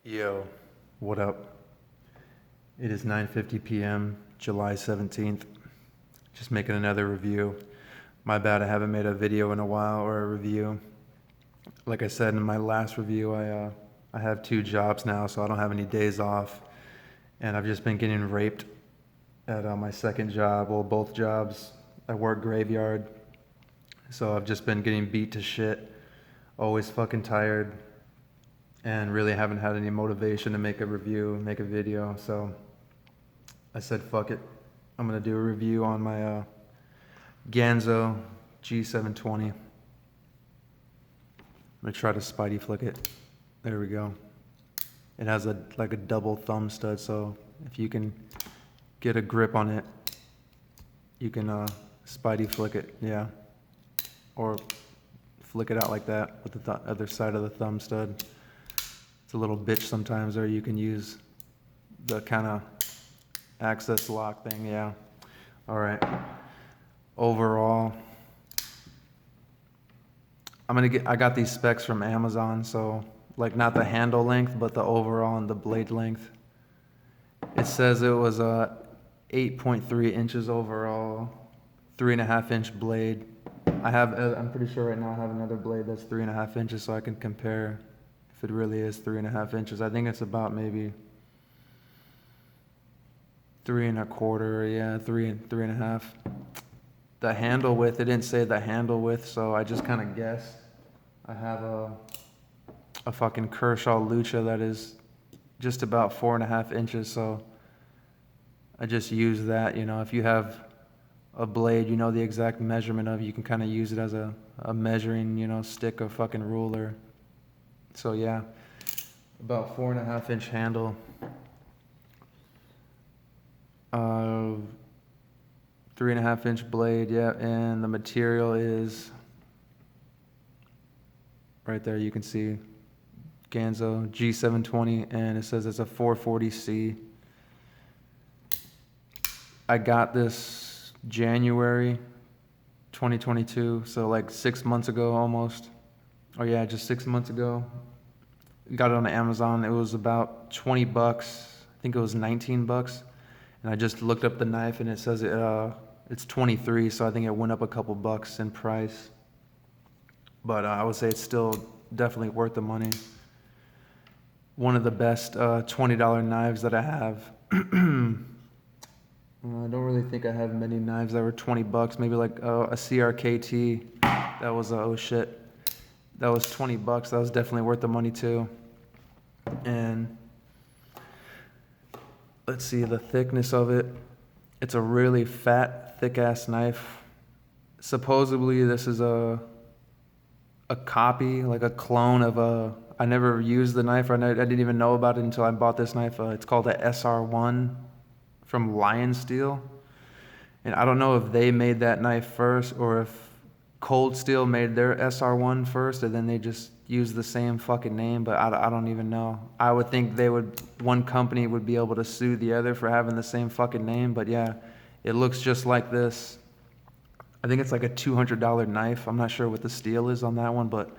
Yo, what up? It is 9:50 p.m., July 17th. Just making another review. My bad, I haven't made a video in a while or a review. Like I said in my last review, I have 2 jobs now, so I don't have any days off. And I've just been getting raped at my second job, well, both jobs. I work graveyard, so I've just been getting beat to shit. Always fucking tired. And really haven't had any motivation to make a review, make a video. So I said, fuck it. I'm gonna do a review on my Ganzo G720. I'm gonna try to Spidey flick it. There we go. It has like a double thumb stud, so if you can get a grip on it, you can Spidey flick it, yeah. Or flick it out like that with the other side of the thumb stud. It's a little bitch sometimes, or you can use the kind of access lock thing, yeah. All right. Overall, I got these specs from Amazon, so like not the handle length, but the overall and the blade length. It says it was 8.3 inches overall, 3.5-inch blade. I'm pretty sure right now I have another blade that's 3.5 inches, so I can compare if it really is 3.5 inches. I think it's about maybe 3.25, yeah, 3.5. The handle width, it didn't say the handle width, so I just kind of guessed. I have a fucking Kershaw Lucha that is just about 4.5 inches, so I just use that. You know, if you have a blade, you know the exact measurement of, you can kind of use it as a measuring, you know, stick or fucking ruler. So yeah, about 4.5-inch handle. 3.5-inch blade, yeah, and the material is right there. You can see Ganzo G720, and it says it's a 440C. I got this January 2022, so like 6 months ago almost. Oh yeah, just 6 months ago. Got it on Amazon. It was about 20 bucks. I think it was 19 bucks. And I just looked up the knife and it says it's 23, so I think it went up a couple bucks in price. But I would say it's still definitely worth the money. One of the best $20 knives that I have. I don't really think I have many knives that were 20 bucks. Maybe like a CRKT. That was, oh shit. That was 20 bucks. That was definitely worth the money too. And let's see the thickness of it. It's a really fat, thick-ass knife. Supposedly this is a copy, like a clone of I never used the knife, or I didn't even know about it until I bought this knife. It's called a SR1 from Lion Steel. And I don't know if they made that knife first or if Cold Steel made their SR1 first and then they just used the same fucking name, but I don't even know. I would think one company would be able to sue the other for having the same fucking name, but yeah, it looks just like this. I think it's like a $200 knife. I'm not sure what the steel is on that one, but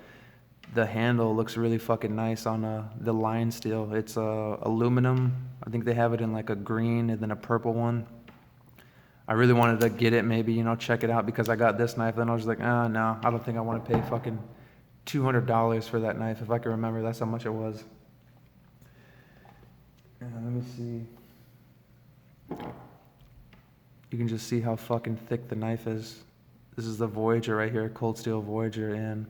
the handle looks really fucking nice on the Lion Steel. It's aluminum. I think they have it in like a green and then a purple one. I really wanted to get it, maybe, you know, check it out because I got this knife. Then I was like, no, I don't think I want to pay fucking $200 for that knife. If I can remember, that's how much it was. Let me see. You can just see how fucking thick the knife is. This is the Voyager right here, Cold Steel Voyager, and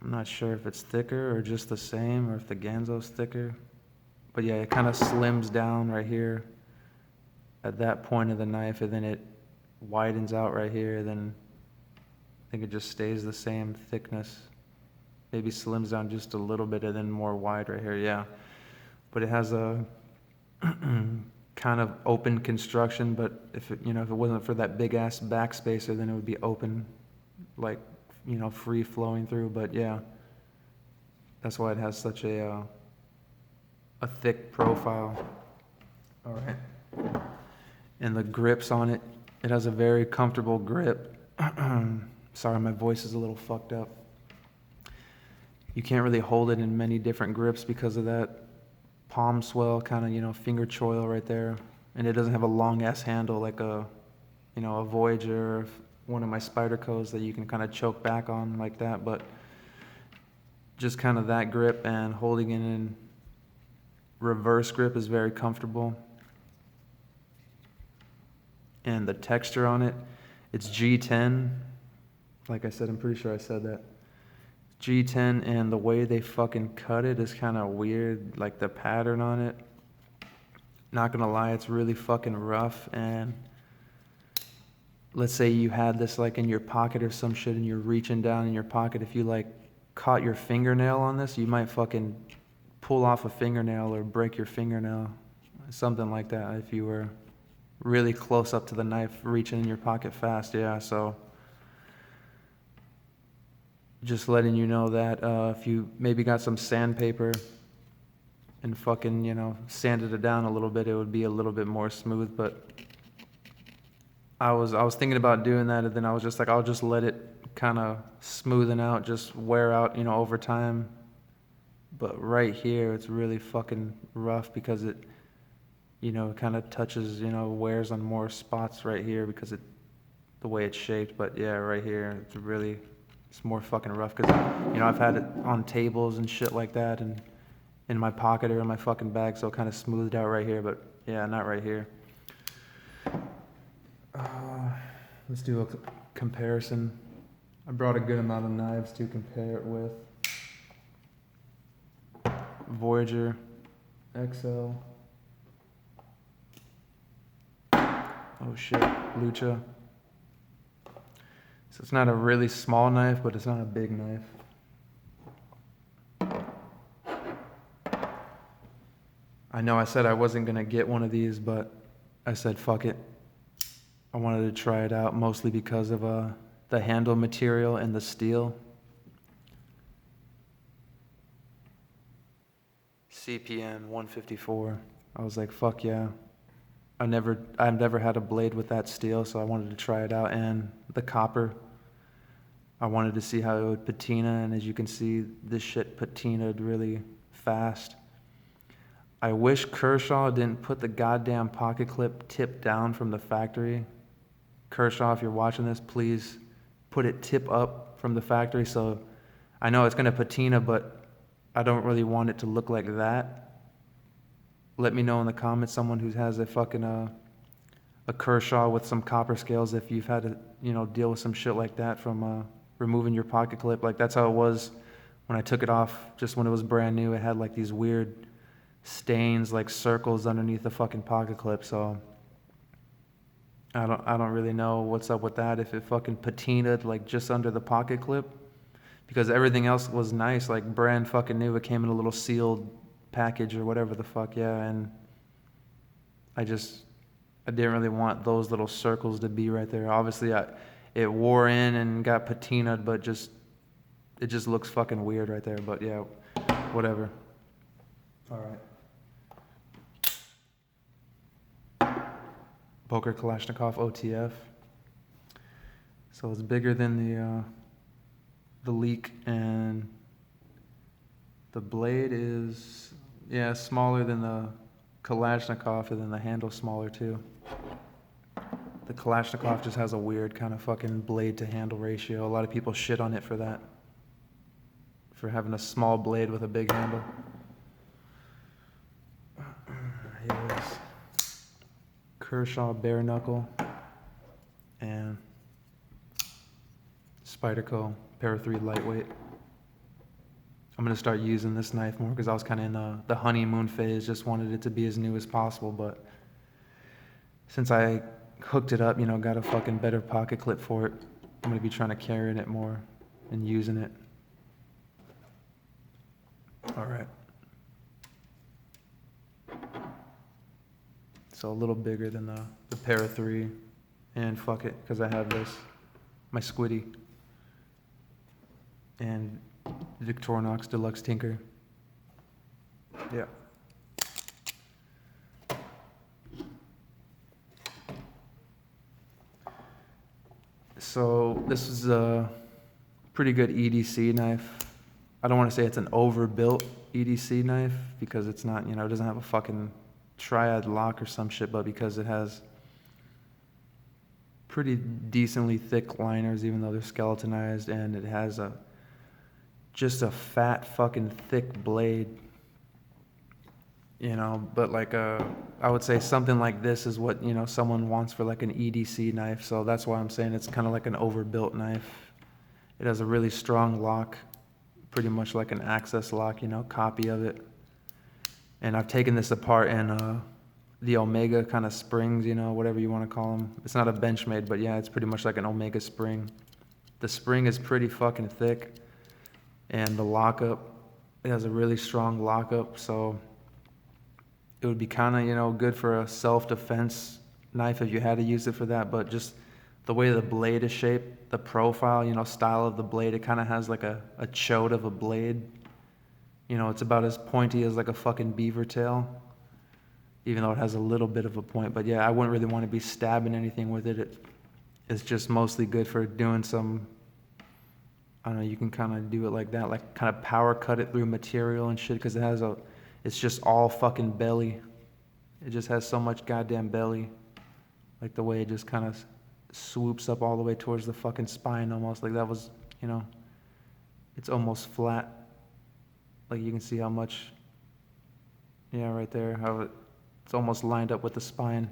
I'm not sure if it's thicker or just the same or if the Ganzo's thicker. But yeah, it kind of slims down right here at that point of the knife, and then it widens out right here, then I think it just stays the same thickness. Maybe slims down just a little bit and then more wide right here, yeah. But it has a kind of open construction, but if it wasn't for that big ass backspacer, then it would be open, like, you know, free flowing through. But yeah, that's why it has such a thick profile. All right. And the grips on it, it has a very comfortable grip. Sorry, my voice is a little fucked up. you can't really hold it in many different grips because of that palm swell kind of, finger choil right there. And it doesn't have a long S handle like a Voyager or one of my Spydercos that you can kind of choke back on like that. But just kind of that grip and holding it in reverse grip is very comfortable. And the texture on it, it's G10. Like I said, I'm pretty sure I said that. G10, and the way they fucking cut it is kind of weird, like the pattern on it. Not gonna lie, it's really fucking rough. And let's say you had this like in your pocket or some shit and you're reaching down in your pocket. If you like caught your fingernail on this, you might fucking pull off a fingernail or break your fingernail. Something like that if you were really close up to the knife, reaching in your pocket fast. Yeah, so just letting you know that if you maybe got some sandpaper and fucking, sanded it down a little bit, it would be a little bit more smooth. But I was thinking about doing that, and then I was just like, I'll just let it kind of smoothen out, just wear out, over time. But right here, it's really fucking rough because it, kind of touches, wears on more spots right here because the way it's shaped. But yeah, right here, it's more fucking rough because, I've had it on tables and shit like that and in my pocket or in my fucking bag, so it kind of smoothed out right here, but yeah, not right here. Let's do a comparison. I brought a good amount of knives to compare it with. Voyager XL. Oh shit, Lucha. So it's not a really small knife, but it's not a big knife. I know I said I wasn't gonna get one of these, but I said fuck it. I wanted to try it out, mostly because of the handle material and the steel. CPN 154. I was like, fuck yeah. I've never had a blade with that steel, so I wanted to try it out. And the copper, I wanted to see how it would patina, and as you can see, this shit patinaed really fast. I wish Kershaw didn't put the goddamn pocket clip tip down from the factory. Kershaw, if you're watching this, please put it tip up from the factory. So I know it's gonna patina, but I don't really want it to look like that. Let me know in the comments, someone who has a fucking a Kershaw with some copper scales, if you've had to deal with some shit like that from removing your pocket clip. Like that's how it was when I took it off. Just when it was brand new, it had like these weird stains, like circles underneath the fucking pocket clip. So I don't really know what's up with that, if it fucking patinaed like just under the pocket clip, because everything else was nice, like brand fucking new. It came in a little sealed package or whatever the fuck. Yeah, and I didn't really want those little circles to be right there. Obviously it wore in and got patinaed, but it just looks fucking weird right there. But yeah, whatever. All right. Boker Kalashnikov OTF. So it's bigger than the Leak, and the blade is smaller than the Kalashnikov, and then the handle's smaller too. The Kalashnikov just has a weird kind of fucking blade to handle ratio. A lot of people shit on it for that, for having a small blade with a big handle. Here's Kershaw bare knuckle and Spyderco Para 3 lightweight. I'm gonna start using this knife more because I was kind of in the honeymoon phase, just wanted it to be as new as possible. But since I hooked it up, got a fucking better pocket clip for it, I'm gonna be trying to carry it more and using it. All right. So a little bigger than the Para 3, and fuck it, because I have this, my Squiddy, and Victorinox Deluxe Tinker. Yeah. So this is a pretty good EDC knife. I don't want to say it's an overbuilt EDC knife because it's not, you know, it doesn't have a fucking triad lock or some shit, but because it has pretty decently thick liners, even though they're skeletonized, and it has just a fat fucking thick blade, you know. But like I would say something like this is what, you know, someone wants for like an EDC knife. So that's why I'm saying it's kind of like an overbuilt knife. It has a really strong lock, pretty much like an access lock, you know, copy of it. And I've taken this apart in the Omega kind of springs, you know, whatever you want to call them. It's not a Benchmade, but yeah, it's pretty much like an Omega spring. The spring is pretty fucking thick, and the lockup, it has a really strong lockup, so it would be kind of, you know, good for a self-defense knife if you had to use it for that. But just the way the blade is shaped, the profile, you know, style of the blade, it kind of has like a chode of a blade. You know, it's about as pointy as like a fucking beaver tail, even though it has a little bit of a point. But yeah, I wouldn't really want to be stabbing anything with it. It's just mostly good for doing some, I don't know, you can kind of do it like that, like kind of power cut it through material and shit, because it has it's just all fucking belly. It just has so much goddamn belly. Like the way it just kind of swoops up all the way towards the fucking spine almost. Like that was, you know, it's almost flat. Like you can see how much, yeah, right there, how it's almost lined up with the spine.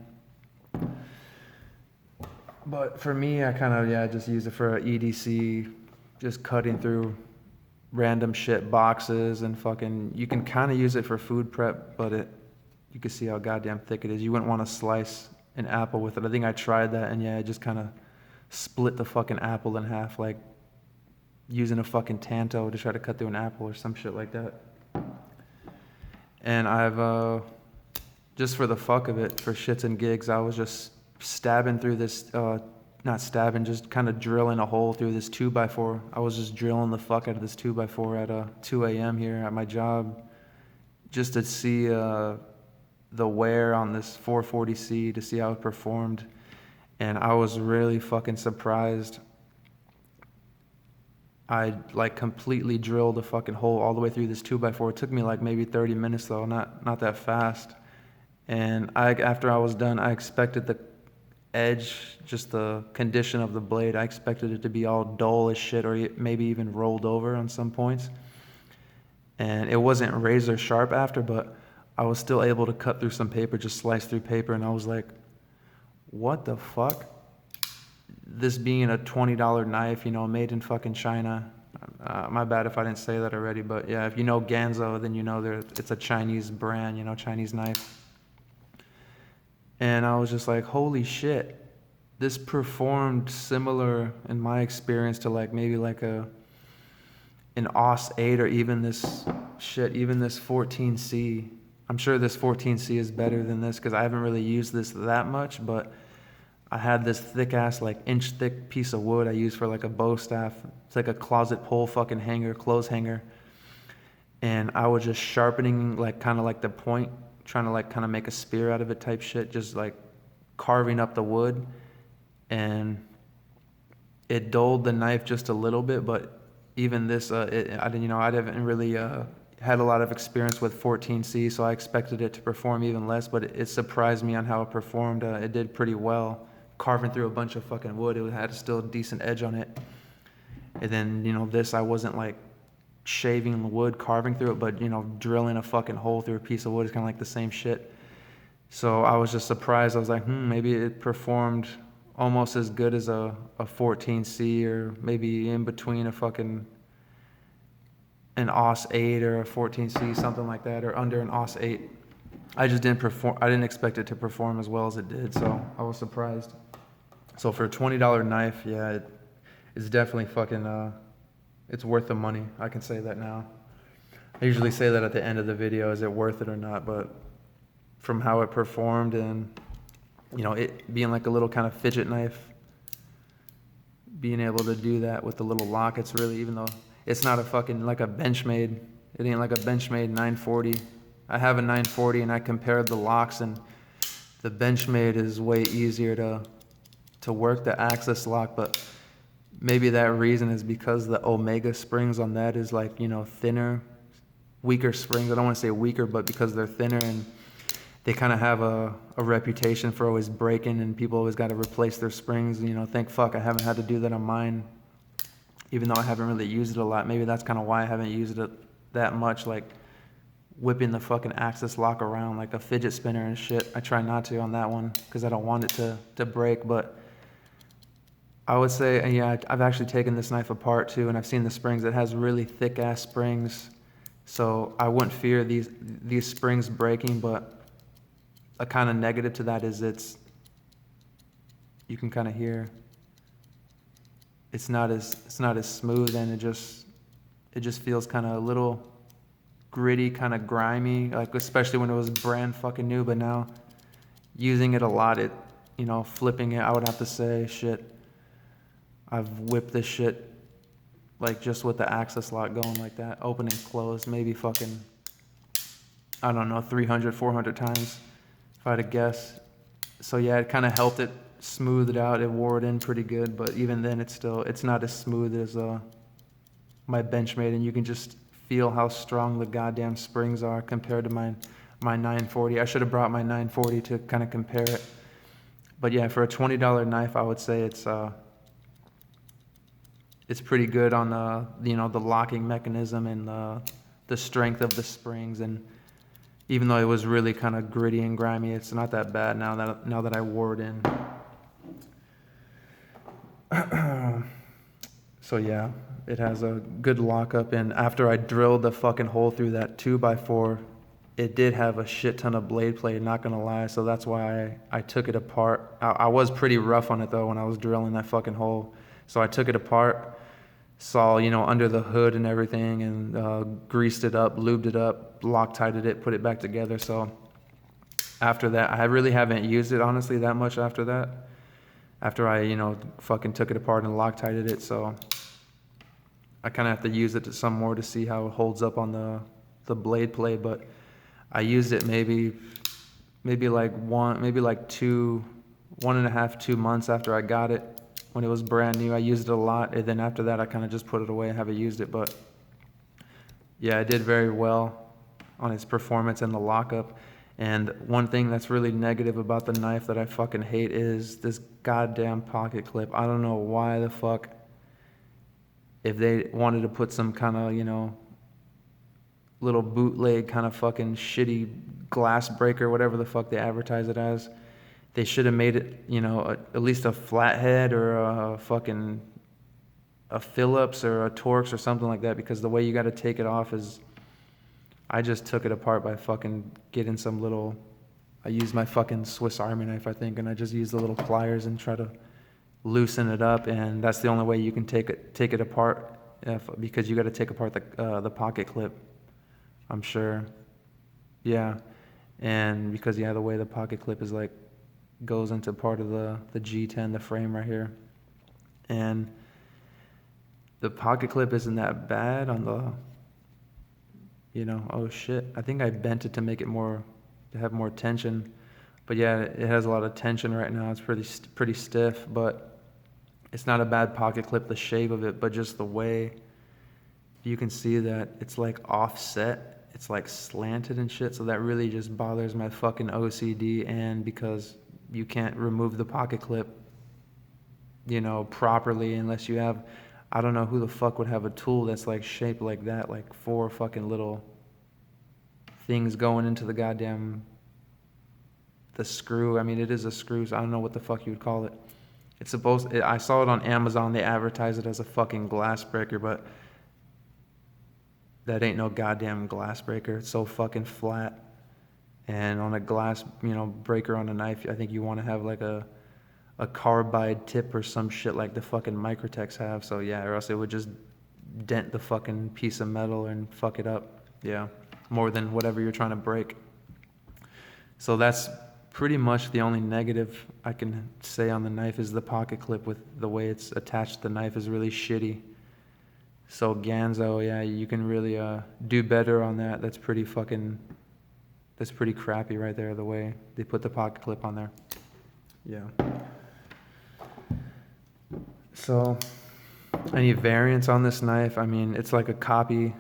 But for me, I kind of, yeah, just use it for EDC, just cutting through random shit boxes and fucking, you can kind of use it for food prep, but you can see how goddamn thick it is. You wouldn't want to slice an apple with it. I think I tried that, and yeah, I just kind of split the fucking apple in half, like using a fucking Tanto to try to cut through an apple or some shit like that. And I've, just for the fuck of it, for shits and gigs, I was just stabbing through this, not stabbing, just kind of drilling a hole through this 2x4. I was just drilling the fuck out of this 2x4 at 2 a.m. here at my job, just to see the wear on this 440C, to see how it performed. And I was really fucking surprised. I like completely drilled a fucking hole all the way through this 2x4. It took me like maybe 30 minutes though, not that fast. And after I was done, I expected the edge, just the condition of the blade, I expected it to be all dull as shit, or maybe even rolled over on some points. And it wasn't razor sharp after, but I was still able to cut through some paper, just slice through paper, and I was like, what the fuck? This being a $20 knife, you know, made in fucking China. My bad if I didn't say that already, but yeah, if you know Ganzo, then you know it's a Chinese brand, you know, Chinese knife. And I was just like, holy shit, this performed similar in my experience to like maybe like an AUS 8, or even this 14C. I'm sure this 14C is better than this because I haven't really used this that much, but I had this thick ass, like inch thick piece of wood I use for like a bow staff. It's like a closet pole fucking hanger, clothes hanger. And I was just sharpening like kind of like the point, trying to like kind of make a spear out of it type shit, just like carving up the wood. And it dulled the knife just a little bit, but even this, I haven't really had a lot of experience with 14C, so I expected it to perform even less, but it surprised me on how it performed. It did pretty well. Carving through a bunch of fucking wood, it had still a decent edge on it. And then, you know, this, I wasn't like shaving the wood, carving through it, but, you know, drilling a fucking hole through a piece of wood is kind of like the same shit. So I was just surprised. I was like, maybe it performed almost as good as a 14C, or maybe in between an AUS 8 or a 14C, something like that, or under an AUS 8. I didn't expect it to perform as well as it did, so I was surprised. So for a $20 knife, yeah, it's definitely fucking, it's worth the money. I can say that now. I usually say that at the end of the video, is it worth it or not? But from how it performed, and, you know, it being like a little kind of fidget knife, being able to do that with the little lock, it's really, even though it's not a fucking like a Benchmade, it ain't like a Benchmade 940. I have a 940 and I compared the locks, and the Benchmade is way easier to work the access lock, but maybe that reason is because the Omega springs on that is like, you know, thinner, weaker springs. I don't want to say weaker, but because they're thinner and they kind of have a reputation for always breaking, and people always got to replace their springs. You know, thank fuck I haven't had to do that on mine, even though I haven't really used it a lot. Maybe that's kind of why I haven't used it that much, like whipping the fucking axis lock around like a fidget spinner and shit. I try not to on that one because I don't want it to break. But I would say, and yeah, I've actually taken this knife apart too, and I've seen the springs. It has really thick ass springs, so I wouldn't fear these springs breaking. But a kind of negative to that is you can kind of hear it's not as smooth, and it just feels kind of a little gritty, kind of grimy, like especially when it was brand fucking new. But now using it a lot, it, you know, flipping it, I would have to say, shit, I've whipped this shit like just with the axis lock going like that, open and close, maybe fucking, I don't know, 300, 400 times if I had to guess. So yeah, it kind of helped it smooth it out. It wore it in pretty good, but even then it's not as smooth as my Benchmade, and you can just feel how strong the goddamn springs are compared to my 940. I should have brought my 940 to kind of compare it. But yeah, for a $20 knife, I would say it's pretty good on the, you know, the locking mechanism and the strength of the springs. And even though it was really kind of gritty and grimy, it's not that bad now that I wore it in. So yeah, it has a good lockup, and after I drilled the fucking hole through that 2x4, it did have a shit ton of blade play, not gonna lie, so that's why I took it apart. I was pretty rough on it though when I was drilling that fucking hole, so I took it apart, saw, you know, under the hood and everything, and greased it up, lubed it up, Loctited it, put it back together. So after that, I really haven't used it honestly that much after that, after I, you know, fucking took it apart and Loctited it. So I kind of have to use it some more to see how it holds up on the blade play. But I used it maybe like 1.5, 2 months after I got it, when it was brand new. I used it a lot, and then after that I kind of just put it away and haven't used it. But yeah, it did very well on its performance and the lockup. And one thing that's really negative about the knife that I fucking hate is this goddamn pocket clip. I don't know why the fuck, if they wanted to put some kind of, you know, little bootleg kind of fucking shitty glass breaker, whatever the fuck they advertise it as, they should have made it, you know, at least a flathead or a fucking a Phillips or a Torx or something like that, because the way you got to take it off is, I just took it apart by fucking getting some little, I used my fucking Swiss Army knife, I think, and I just used the little pliers and try to loosen it up, and that's the only way you can take it apart, because you got to take apart the pocket clip, I'm sure. Yeah, and because yeah, the way the pocket clip is like goes into part of the G10, the frame right here, and the pocket clip isn't that bad on the, you know, oh shit, I think I bent it to make it more, to have more tension, but yeah, it has a lot of tension right now. It's pretty stiff, but it's not a bad pocket clip, the shape of it, but just the way you can see that it's like offset, it's like slanted and shit, so that really just bothers my fucking OCD. And because you can't remove the pocket clip, you know, properly unless you have, I don't know who the fuck would have a tool that's like shaped like that, like 4 fucking little things going into the goddamn, the screw. I mean, it is a screw, so I don't know what the fuck you would call it. It's I saw it on Amazon, they advertise it as a fucking glass breaker, but that ain't no goddamn glass breaker. It's so fucking flat. And on a glass, you know, breaker on a knife, I think you want to have like a carbide tip or some shit like the fucking Microtex have. So yeah, or else it would just dent the fucking piece of metal and fuck it up. Yeah, more than whatever you're trying to break. So that's pretty much the only negative I can say on the knife, is the pocket clip. With the way it's attached to the knife is really shitty. So Ganzo, yeah, you can really do better on that. That's pretty crappy right there, the way they put the pocket clip on there. Yeah. So Any variants on this knife? I mean, it's like a copy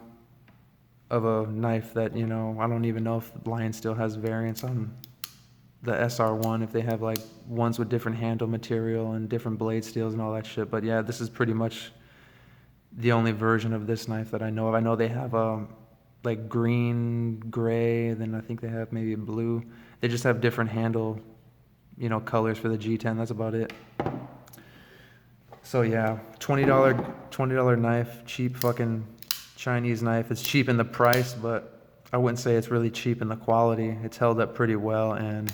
of a knife that, you know, I don't even know if Lion still has variants on the SR1, if they have like ones with different handle material and different blade steels and all that shit. But yeah, this is pretty much the only version of this knife that I know of. I know they have like green, gray, then I think they have maybe blue. They just have different handle, you know, colors for the G10. That's about it. So yeah, $20 knife, cheap fucking Chinese knife. It's cheap in the price, but I wouldn't say it's really cheap in the quality. It's held up pretty well, and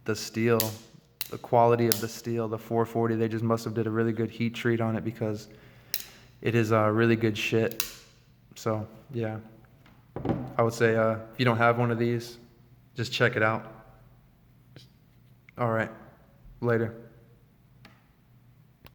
the steel, the quality of the steel, the 440, they just must have did a really good heat treat on it because it is really good shit. So yeah, I would say if you don't have one of these, just check it out. All right, later.